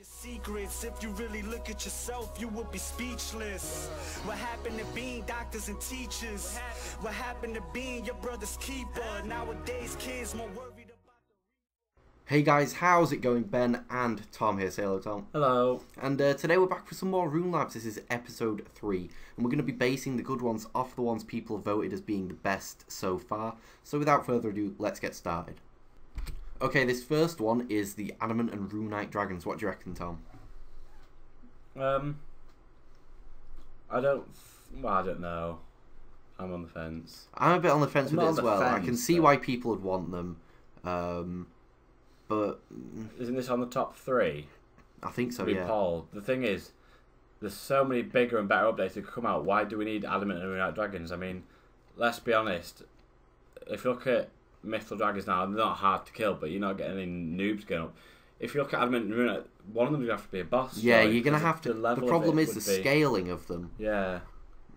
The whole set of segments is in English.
Secrets, if you really look at yourself, you would be speechless. What happened to being doctors and teachers? What happened to being your brother's keeper? Nowadays, kids more worried about the... Hey guys, how's it going? Ben and Tom here. Say hello, Tom. Hello. And today we're back for some more RuneLabs. This is episode 3, and we're going to be basing the good ones off the ones people have voted as being the best so far. So without further ado, let's get started. Okay, this first one is the Adamant and Runite Dragons. What do you reckon, Tom? I don't know. I'm on the fence. I'm a bit on the fence with it as well. I can see why people would want them, but isn't this on the top 3? I think so. Yeah. Paul. The thing is, there's so many bigger and better updates that could come out. Why do we need Adamant and Runite Dragons? I mean, let's be honest. If you look at Mythical Dragons now, they're not hard to kill, but you're not getting any noobs going up. If you look at Adamant and Runite, one of them would have to be a boss. Yeah, you're going to have to... The problem is the scaling of them. Yeah.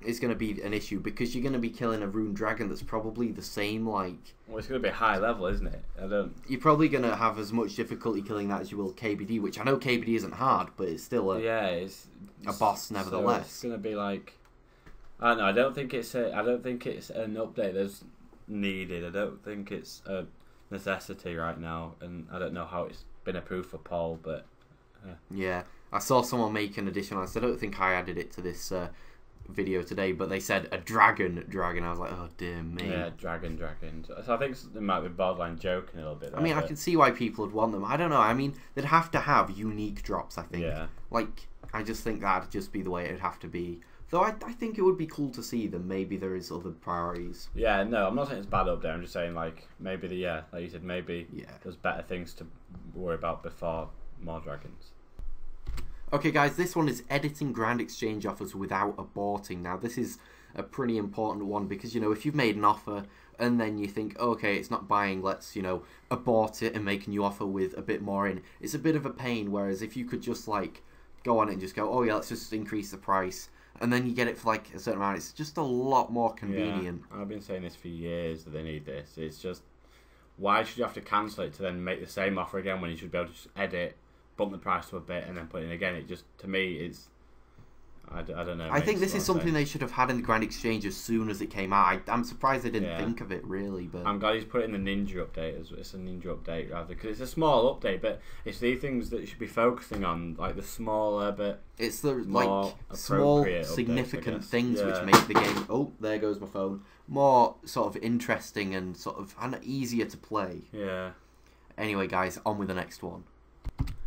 Is going to be an issue, because you're going to be killing a Rune Dragon that's probably the same, like... Well, it's going to be a high level, isn't it? You're probably going to have as much difficulty killing that as you will KBD, which I know KBD isn't hard, but it's still a... Yeah, it's a boss nevertheless. So it's going to be like... I don't know, I don't think it's an update that's needed. I don't think it's a necessity right now, and I don't know how it's been approved for Paul, but yeah, I saw someone make an additional. I don't think I added it to this video today, but they said a dragon. I was like, oh dear me. Yeah, dragon. So I think they might be borderline joking a little bit there, I mean, I can see why people would want them. I don't know. I mean, they'd have to have unique drops, I think. Yeah. Like, I just think that'd just be the way it'd have to be. Though I think it would be cool to see them. Maybe there is other priorities. Yeah, no, I'm not saying it's bad up there. I'm just saying, like, maybe like you said, maybe there's better things to worry about before more dragons. Okay, guys, this one is editing grand exchange offers without aborting. Now, this is a pretty important one because, you know, if you've made an offer and then you think, okay, it's not buying, let's, you know, abort it and make a new offer with a bit more in. It's a bit of a pain, whereas if you could just, like, go on it and just go, oh, yeah, let's just increase the price, and then you get it for like a certain amount. It's just a lot more convenient. Yeah, I've been saying this for years that they need this. It's just, why should you have to cancel it to then make the same offer again when you should be able to just edit, bump the price to a bit, and then put it in again? It just, to me, it's... I don't know. I think this is something they should have had in the Grand Exchange as soon as it came out. I'm surprised they didn't think of it, really. But I'm glad he's put it in the Ninja update. It's a Ninja update, rather, because it's a small update, but it's the things that you should be focusing on, like the smaller, but it's the like small, significant things which make the game... Oh, there goes my phone. More sort of interesting and sort of easier to play. Yeah. Anyway, guys, on with the next one.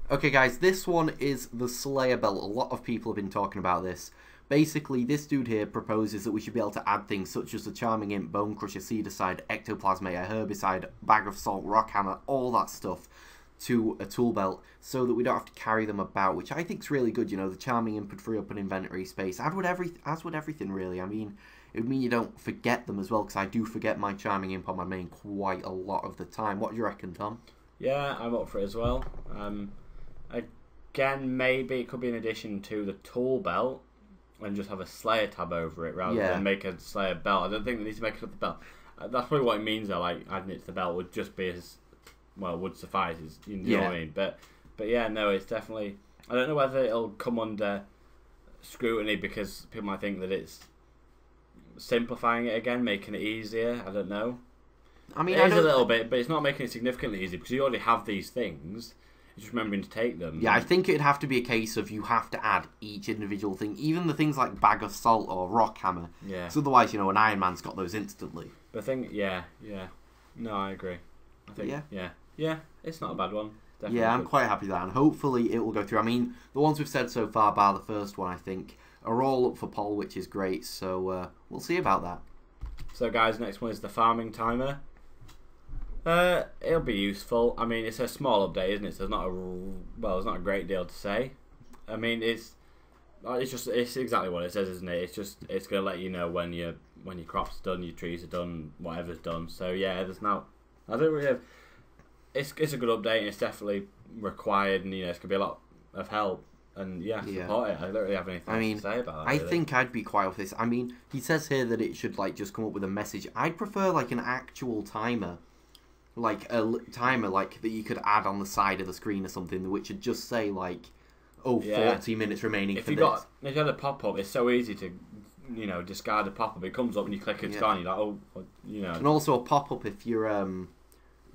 Okay guys, this one is the Slayer Belt. A lot of people have been talking about this. Basically, this dude here proposes that we should be able to add things such as the Charming Imp, Bone Crusher, Seedicide, Ectoplasmate, Herbicide, Bag of Salt, Rock Hammer, all that stuff to a tool belt so that we don't have to carry them about, which I think is really good. You know, the Charming Imp would free up an inventory space, as would everything really. I mean, it would mean you don't forget them as well, because I do forget my Charming Imp on my main quite a lot of the time. What do you reckon, Tom? Yeah, I'm up for it as well. Again, maybe it could be an addition to the tool belt and just have a Slayer tab over it rather than make a Slayer belt. I don't think they need to make another belt. That's probably what it means though, like adding it to the belt would just be as, well, would suffice, you know what I mean? But yeah, no, it's definitely, I don't know whether it'll come under scrutiny because people might think that it's simplifying it again, making it easier. I don't know. I mean, it is a little bit, but it's not making it significantly easier because you already have these things. Just remembering to take them. Yeah, I think it'd have to be a case of you have to add each individual thing, even the things like Bag of Salt or Rock Hammer. Yeah. So otherwise, you know, an Iron Man's got those instantly. The thing, yeah. No, I agree. I think, yeah, it's not a bad one. Definitely yeah, I'm quite happy with that, and hopefully it will go through. I mean, the ones we've said so far, bar the first one, I think, are all up for poll, which is great. So we'll see about that. So, guys, next one is the farming timer. It'll be useful. I mean, it's a small update, isn't it? So there's not a great deal to say. I mean, it's exactly what it says, isn't it? It's gonna let you know when your crop's done, your trees are done, whatever's done. So yeah, I don't really have. It's a good update, and it's definitely required, and you know, it's gonna be a lot of help. And yeah, support it. I don't really have anything to say about that. I think I'd be quiet with this. I mean, he says here that it should like just come up with a message. I'd prefer like an actual timer. Like a timer like that you could add on the side of the screen or something, which would just say like 40 minutes remaining if for you this. If you had a pop-up, it's so easy to, discard a pop-up. It comes up and you click it's gone. You're like, And also a pop-up if you're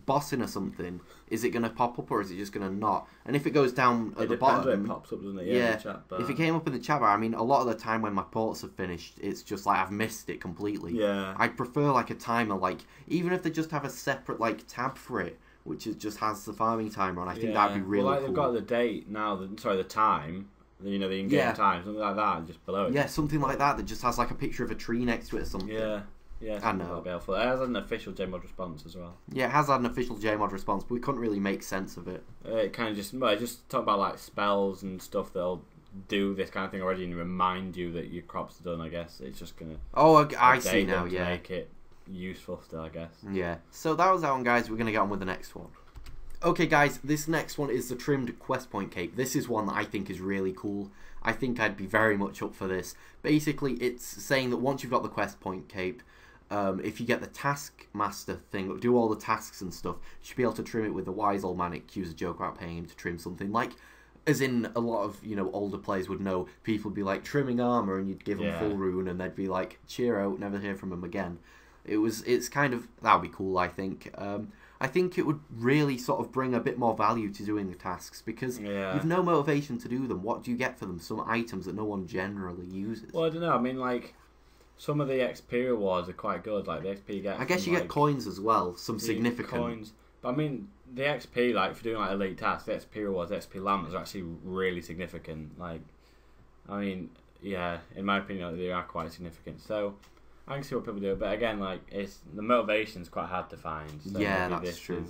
bossing or something, is it going to pop up or is it just going to not? And if it goes down at the bottom, it pops up, doesn't it? Yeah. In the chat, but... If it came up in the chat bar, I mean, a lot of the time when my ports have finished, it's just like I've missed it completely. Yeah. I'd prefer like a timer, like even if they just have a separate like tab for it, which just has the farming timer on. I think that'd be really cool. They've got the date now. The time. The in-game time, something like that, just below it. Yeah, something like that just has like a picture of a tree next to it or something. Yeah. I know. That'd be helpful. It has an official JMod response as well. Yeah, it has had an official JMod response, but we couldn't really make sense of it. It kind of just talk about like spells and stuff that'll do this kind of thing already and remind you that your crops are done. I guess it's just gonna. Oh, I see now. Yeah, make it useful still. I guess. Yeah. So that was that one, guys. We're gonna get on with the next one. Okay, guys, this next one is the trimmed quest point cape. This is one that I think is really cool. I think I'd be very much up for this. Basically, it's saying that once you've got the quest point cape, if you get the taskmaster thing, do all the tasks and stuff, you should be able to trim it with the wise old man accused a joke about paying him to trim something. Like, as in a lot of, older players would know, people would be like, trimming armor, and you'd give them full rune, and they'd be like, cheer out, never hear from them again. It's kind of, that would be cool, I think. I think it would really sort of bring a bit more value to doing the tasks, because you've no motivation to do them. What do you get for them? Some items that no one generally uses. Well, I don't know. I mean, like, some of the XP rewards are quite good. Like, the XP you get I guess you get coins as well, some significant. Coins. But, I mean, the XP, like, for doing, like, elite tasks, the XP rewards, the XP lamps are actually really significant. Like, I mean, yeah, in my opinion, they are quite significant. So, I can see what people do, but again, like, the motivation's quite hard to find. So yeah, that's true.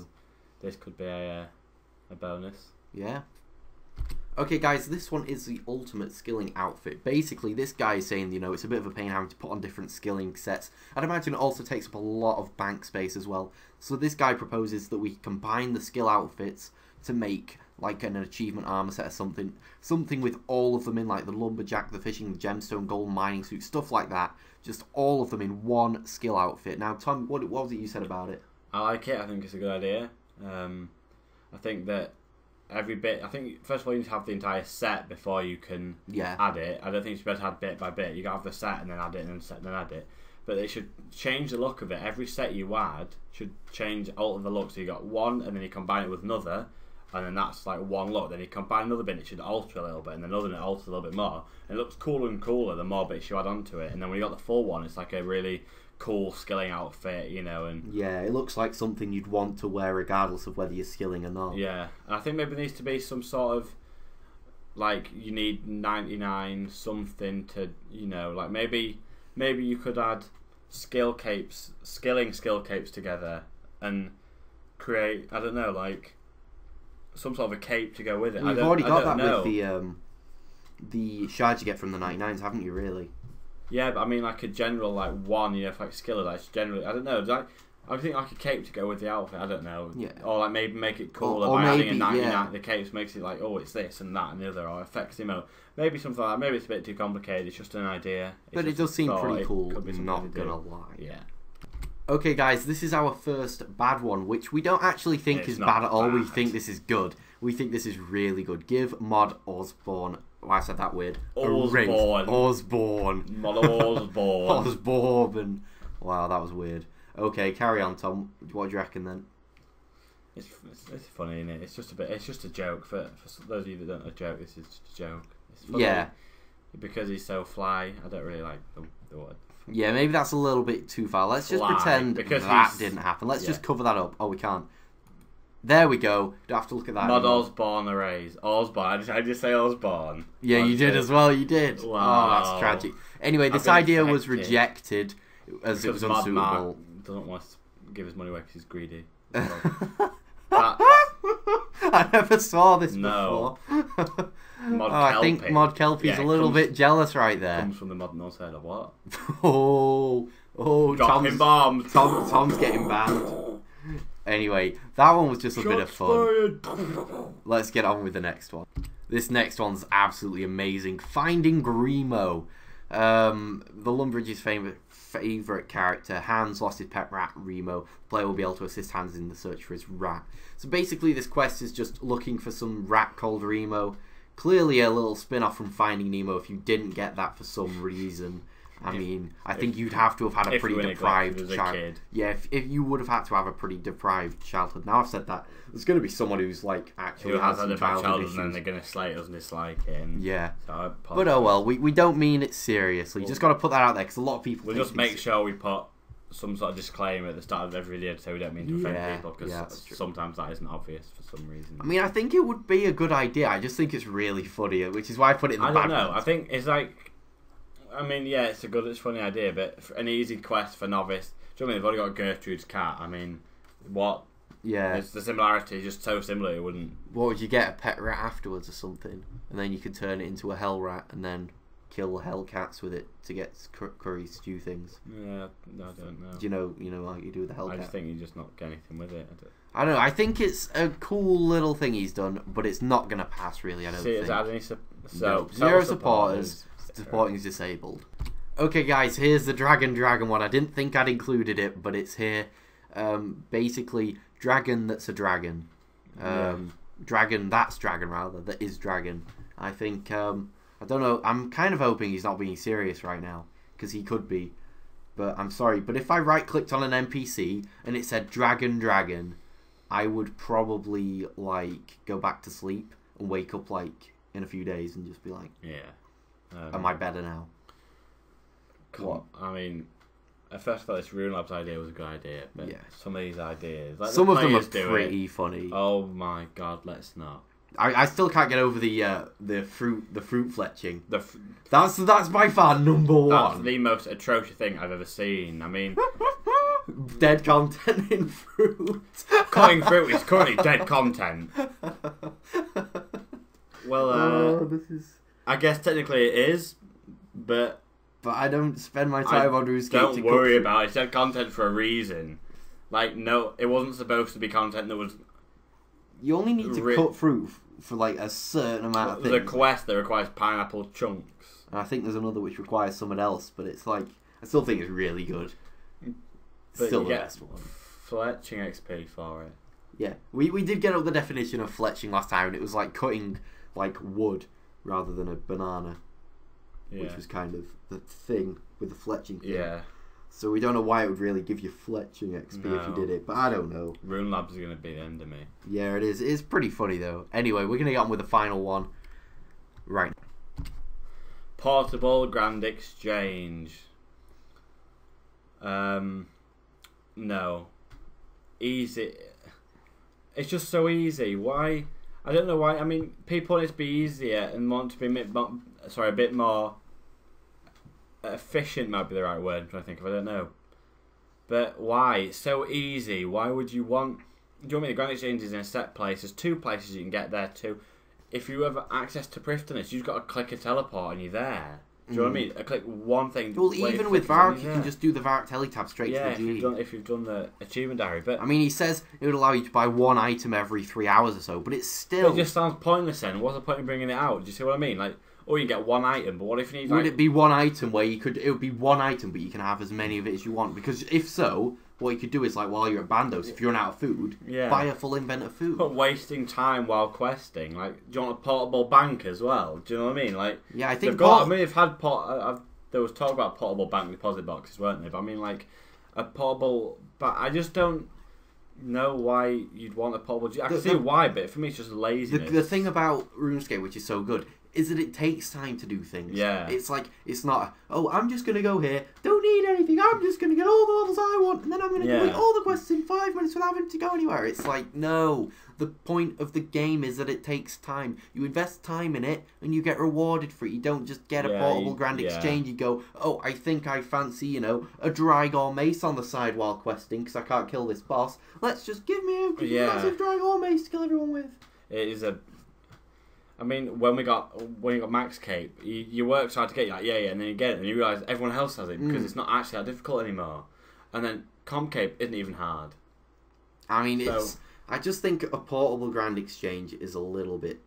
This could be a bonus. Yeah. Okay, guys, this one is the ultimate skilling outfit. Basically, this guy is saying, it's a bit of a pain having to put on different skilling sets. I'd imagine it also takes up a lot of bank space as well. So this guy proposes that we combine the skill outfits to make like an achievement armor set or something with all of them in, like the lumberjack, the fishing, the gemstone, gold mining suit, stuff like that. Just all of them in one skill outfit. Now, Tom, what was it you said about it? I like it. I think it's a good idea. I think that every bit. I think first of all you need to have the entire set before you can add it. I don't think you should be able to add bit by bit. You got to have the set and then add it, and then set and then add it. But they should change the look of it. Every set you add should alter the look. So you got one, and then you combine it with another. And then that's like one look. Then you combine another bit, it should alter a little bit, and then another bit alters a little bit more. And it looks cooler and cooler the more bits you add onto it. And then when you got the full one, it's like a really cool skilling outfit, and yeah, it looks like something you'd want to wear regardless of whether you're skilling or not. Yeah, and I think maybe there needs to be some sort of like you need 99 something to like maybe you could add skilling skill capes together and create like some sort of a cape to go with it. You've already got that with the shards you get from the 99s, haven't you, really? Yeah, but I mean like a general like one, if like skiller, that's generally, I don't know, I think like a cape to go with the outfit, I don't know. Yeah. Or like maybe make it cooler by adding a 99, the cape makes it like, oh, it's this and that and the other, or affects maybe something like that. Maybe it's a bit too complicated, it's just an idea. But it does seem pretty cool, not gonna lie. Yeah. Okay, guys, this is our first bad one, which we don't actually think is bad at all. We think this is good. We think this is really good. Give Mod Osborne, I said that weird, Osborne. Mod Osborne. Osborne. Wow, that was weird. Okay, carry on, Tom. What do you reckon then? It's funny, isn't it? It's just a joke. For those of you that don't know a joke, this is just a joke. It's funny. Yeah. Because he's so fly, I don't really like the word. Yeah, maybe that's a little bit too far. Let's just pretend that didn't happen. Let's just cover that up. Oh, we can't. There we go. Don't have to look at that. Mod Osborne arrays. Osborne. I just say Osborne. Yeah, you did as well. You did. Wow. Oh, that's tragic. Anyway, this idea was rejected as it was unsuitable. Doesn't want to give his money away because he's greedy. I never saw this before. I think Mod Kelpie's a little bit jealous right there. Comes from the Mod North side of what? Dropping bombs. Tom's getting banned. Anyway, that one was just a bit of fun. Let's get on with the next one. This next one's absolutely amazing. Finding Grimaud. The Lumbridge's favourite character. Hans lost his pet rat, Remo. The player will be able to assist Hans in the search for his rat. So basically this quest is just looking for some rat called Remo. clearly a little spin-off from Finding Nemo if you didn't get that for some reason. I mean, I think you'd have to have had a pretty deprived child. Yeah, if you would have had to have a pretty deprived childhood. Now I've said that, there's going to be someone who's like actually who has some had a bad childhood, issues. and then they're going to slate us and dislike it. And yeah, so but oh well, we don't mean it seriously. You just got to put that out there because a lot of people. We'll just make sure we put some sort of disclaimer at the start of every video so we don't mean to offend people, because sometimes that isn't obvious for some reason. I mean, I think it would be a good idea. I just think it's really funny, which is why I put it in the I don't know. I think it's like, I mean, yeah, it's a funny idea, but an easy quest for novice. Do you know what I mean? They've already got Gertrude's cat. I mean, what? Yeah. It's the similarity is just so similar, it wouldn't... What would you get, a pet rat afterwards or something? And then you could turn it into a hell rat and then kill hell cats with it to get curry stew things. Yeah, I don't know. Do you know like you do with the hell cat? I just think you just not get anything with it. I don't know. I think it's a cool little thing he's done, but it's not going to pass, really, I don't think. Has it had any zero supporters. Supporting is disabled. Okay, guys, here's the dragon one. I didn't think I'd included it, but it's here. Basically, dragon that's a dragon. Dragon that's dragon, rather. That is dragon. I think, I don't know. I'm kind of hoping he's not being serious right now, because he could be. But I'm sorry. But if I right-clicked on an NPC and it said dragon, I would probably, like, go back to sleep and wake up, like, in a few days and just be like... Yeah. Am I better now? What? I mean, at first I thought this RuneLabs idea was a good idea, but some of these ideas... Like some of them are pretty funny. Oh my god, let's not. I still can't get over the fruit fletching. That's by far number one. That's the most atrocious thing I've ever seen. I mean... dead content in fruit. Cutting fruit is currently dead content. Well, this is... I guess technically it is, but I don't spend my time on RuneScape. Don't worry about it. It's dead content for a reason. Like, no, it wasn't supposed to be content that was... You only need to cut fruit for, like, a certain amount of things. There's a quest that requires pineapple chunks. And I think there's another which requires something else, but it's like... I still think it's really good. But still the best one. Fletching XP for it. Yeah. We did get up the definition of fletching last time, and it was like cutting, like, wood rather than a banana. Yeah. Which was kind of the thing with the fletching thing. Yeah. So we don't know why it would really give you fletching XP if you did it, but I don't know. RuneLabs is going to be the end of me. Yeah, it is. It's pretty funny, though. Anyway, we're going to get on with the final one. Right. Portable Grand Exchange. No. Easy. It's just so easy. Why? I don't know why. I mean, people want it to be easier and want to be a bit more efficient might be the right word I'm trying to think of. I don't know. But why? It's so easy. Why would you want... Do you want me? The Grand Exchange is in a set place. There's 2 places you can get there to. If you have access to Prifddinas, you've got to click a teleport and you're there. Do you know what I mean? I click one thing. Well, even with Varrock, you can just do the Varrock teletab straight to the G. If you've done the achievement diary. But I mean, he says it would allow you to buy 1 item every 3 hours or so, but it's still... It just sounds pointless then. What's the point in bringing it out? Do you see what I mean? Like, or you get 1 item, but what if you need... Would it be 1 item where you could... It would be 1 item, but you can have as many of it as you want. Because if so, what you could do is, like, while you're at Bandos, if you run out of food, buy a full invent of food. But wasting time while questing. Like, do you want a portable bank as well? Do you know what I mean? Like, yeah, I think... they've had... There was talk about portable bank deposit boxes, weren't there? But I mean, like, a portable... But I just don't know why you'd want a portable... I can see why, but for me it's just laziness. The thing about RuneScape, which is so good, is that it takes time to do things. Yeah. It's like, it's not, oh, I'm just going to go here, don't need anything, I'm just going to get all the levels I want, and then I'm going to complete all the quests in 5 minutes without having to go anywhere. It's like, no. The point of the game is that it takes time. You invest time in it, and you get rewarded for it. You don't just get a portable Grand Exchange. You go, oh, I think I fancy, you know, a Drygor mace on the side while questing, because I can't kill this boss. Let's just give me a massive Drygor mace to kill everyone with. It is a... I mean, when you got Max Cape, you work so hard to get it, and then you get it, and you realise everyone else has it, because it's not actually that difficult anymore. And then Comp Cape isn't even hard. I mean, I just think a portable Grand Exchange is a little bit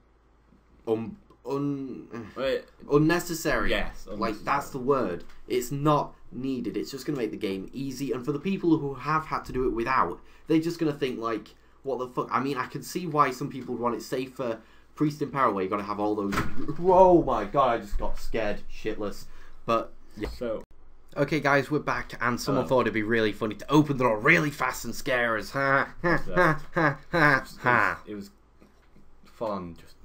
unnecessary. Yes, unnecessary. Like, that's the word. It's not needed. It's just going to make the game easy. And for the people who have had to do it without, they're just going to think, like, what the fuck? I mean, I can see why some people would want it safer. Priest in Power, where you got to have all those. Oh my god! I just got scared shitless. But yeah. So. Okay, guys, we're back, and someone thought it'd be really funny to open the door really fast and scare us. Ha ha ha ha ha ha. It was fun, just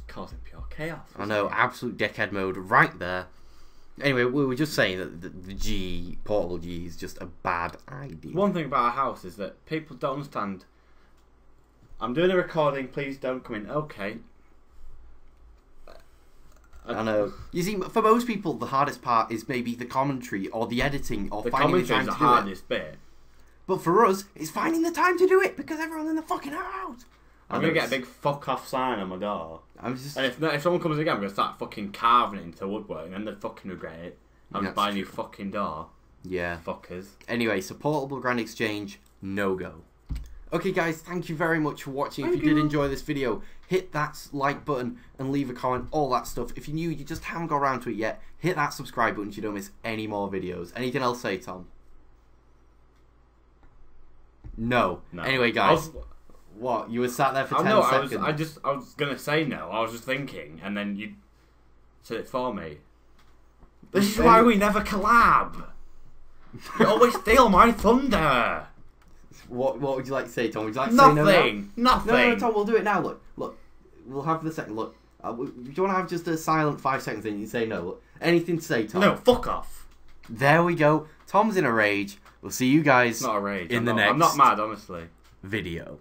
causing pure chaos. I know, absolute dickhead mode right there. Anyway, we were just saying that the portable G is just a bad idea. One thing about our house is that people don't understand. I'm doing a recording, please don't come in. Okay. I know. You see, for most people, the hardest part is maybe the commentary or the editing or finding the time to do it. The hardest bit. But for us, it's finding the time to do it because everyone's in the fucking house. I'm going to get a big fuck off sign on my door. I'm just... And if someone comes again, I'm going to start fucking carving it into woodwork and then they'd fucking regret it. I'm going to buy a new fucking door. Yeah. Fuckers. Anyway, so portable Grand Exchange, no go. Okay guys, thank you very much for watching. If you did enjoy this video, hit that like button and leave a comment, all that stuff. If you're new, you just haven't got around to it yet, hit that subscribe button so you don't miss any more videos. Anything else to say, Tom? No. Anyway guys, what? You were sat there for 10 seconds. I was going to say no, I was just thinking, and then you said it for me. This is why we never collab. You always steal my thunder. What would you like to say, Tom? Would you like to say no? Nothing. No, Tom, we'll do it now. Look. We'll have the second. Look, do you want to have just a silent 5 seconds and you say no? Look, anything to say, Tom? No, fuck off. There we go. Tom's in a rage. We'll see you guys Not a rage. in the next. I'm not mad, honestly. Video.